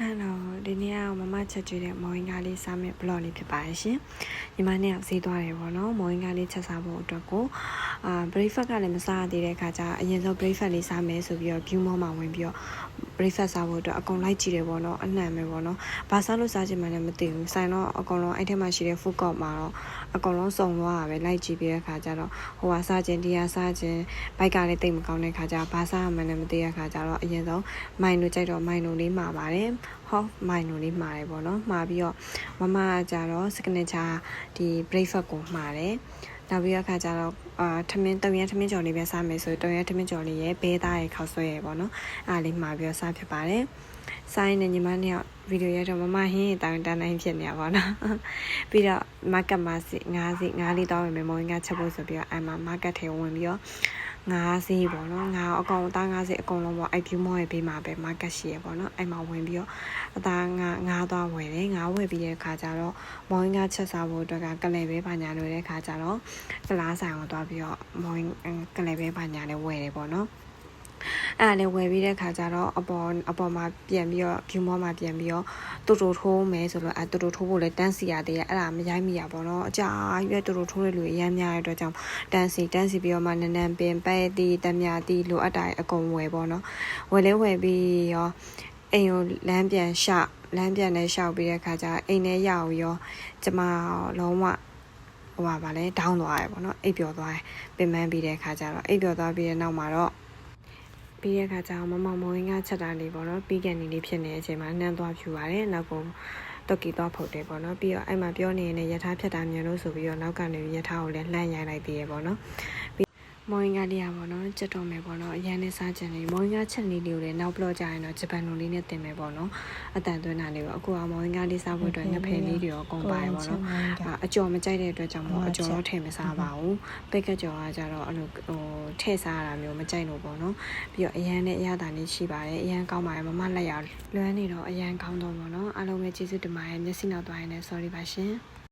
Hello ဒီနေ့ကမမချက်ကျွေးတဲ့မော်ရင်ကားလေးစားမဲ့ blog လေးဖြစ်ပါတယ်ရှင်ညီမနဲ့ဈေးသွားတယ်ပေါ့နော်မော်ရင်ကားလေးချက်စားဖို့အတွက်ကိုbreakfast ကလည်းမစားသေးတဲ့အခါကျအရင်ဆုံး breakfast လေးစားမယ်ဆိုပြီးတော့ view mall မှာဝင်ပြီးတော့ breakfast စားဖို့အတွက်အကုန်လိုက်ကြည့်တယ်ပေါ့နော်အနှံ့ပဲပေါ့နော်ဘာစားလို့စားချင်မှလည်းမသိဘူးဆိုင်တော့အကုန်လုံးအဲ့ထဲမှာရှိတဲ့ food court မှာတော့အကုန်လုံးစုံသွားတာပဲလိုက်ကြည့်ပြီးတဲ့အခါကျတော့ဟိုကစားခြင်းတရားစားခြင်းဘိုက်ကလည်းတိတ်မကောင်းတဲ့အခါကျဘာစားမှလည်းမသိတဲ့အခါကျတော့အရင်ဆုံးမိုင်လိုကြိုက်တော့မိုင်လိုလေးမှာပါတယ်ဟောမိုင်လိုလေးမှာတယ်ပေါ့နော်မှာပြီးတော့မမကကြတော့ signature ဒီ breakfast ကိုမှာတယ်နောက်ပြီးတော့အခါကျတော့ထမင်းတုံရထမင်းကြော်လေးပဲစားမယ်ဆိုတုံရထမင်းကြော်လေးရဲ့ဘဲသားရဲ့ခောက်ဆွဲရဲ့ပေါ့နော်အားလေးမှာပြီးတော့စားဖြစ်ပါတယ်စားရင်ညီမနဲ့ဗီဒီယိုရတော့မမဟင်းတောင်းတန်းနိုင်ဖြစ်နေရပါတော့ပြီးတော့ market မှာငါးလေးတောင်းမယ်မောင်ကချက်ဖို့ဆိုပြီးတော့အဲ့မှာ market ထဲဝင်ပြီးတော့ငါးစီးပေါ့နော်ငါအကောင်သားငါးစီးအကုန်လုံးပေါ့အဲ့ view mall ရဲ့ဘေးမှာပဲ market ရှိရပေါ့နော်အဲ့မှာဝင်ပြီးတော့အသားငါးသွားဝယ်တယ်ငါးဝယ်ပြီးတဲ့အခါကျတော့မောင်ကချက်စားဖို့အတွက်ကကလဲပဲပါညာလို့တဲ့အခါကျတော့ကလားဆိုင်ကိုသွားပြီးတော့မောင်ကလဲပဲပါညာလည်းဝယ်တယ်ပေါ့နော်အဲ့ဒါလည်းဝယ်ပြီးတဲ့ခါကျတော့အပေါ်မှာပြန်ပြီးတော့ view mall မှာပြန်ပြီးတော့တူတူထိုးမယ်ဆိုတော့တူတူထိုးဖို့လည်းတန်းစီရသေးရဲ့အဲ့ဒါမရိုက်မိရပေါ့နော်အကြာရွက်တူတူထိုးတဲ့လူအများများတဲ့အတွက်ကြောင့်တန်းစီပြီးတော့မှနန်းပင်ပဲတီတမြတီလိုအပ်တာအကုန်ဝယ်ပေါ့နော်ဝယ်ပြီးရောအိမ်ကိုလမ်းပြန်နဲ့ရှောက်ပြီးတဲ့ခါကျအိမ်ထဲရောက်ရောကျမလုံးဝဟိုပါလဲဒေါင်းသွားရပေါ့နော်အိပ်ပျော်သွားတယ်ပင်ပန်းပြီးတဲ့ခါကျတော့အိပ်ပျော်သွားပြီးတဲ့နောက်မှာတော့ပြီးတဲ့အခါကျတော့မမောင်ကချက်တာလေးပေါ့နော်ပြီးကန်နေလေးဖြစ်နေတဲ့အချိန်မှာနှမ်းသွားဖြူပါတယ်နောက်ကိုတော့ကီသွားဖုတ်တယ်ပေါ့နော်ပြီးတော့အဲ့မှာပြောနေရင်ရထားဖြတ်တာမြန်လို့ဆိုပြီးတော့နောက်ကနေရထားကိုလည်းလှမ်းရိုက်လိုက်သေးရပေါ့နော်မောင်ကလေးอ่ะပေါ့နော်ချက်တော့မယ်ပေါ့နော်အရန်နဲ့စားချင်တယ်မောင်ကချက်လေးကိုလည်းနောက်ဘလော့ကြရင်တော့ဂျပန်လိုလေးနဲ့တင်မယ်ပေါ့နော်အတန်သွင်းတာလေးပေါ့အခုကမောင်ကလေးစားဖို့အတွက်ငဖယ်လေးတွေရောအကုန်ပါတယ်ပေါ့နော်အကျော်မကြိုက်တဲ့အတွက်ကြောင့်မို့အကျော်တော့ထည့်မစားပါဘူးပိတ်ကကျော်ကကြတော့အဲ့လိုထည့်စားရတာမျိုးမကြိုက်လို့ပေါ့နော်ပြီးတော့အရန်နဲ့အရသာလေးရှိပါတယ်အရန်ကောင်းပါတယ်မမလက်ရလွမ်းနေတော့အရန်ကောင်းတော့ပေါ့နော်အားလုံးပဲကျေးဇူးတင်ပါတယ်မျက်စိနောက်သွားရင်လည်း sorry ပါရှင်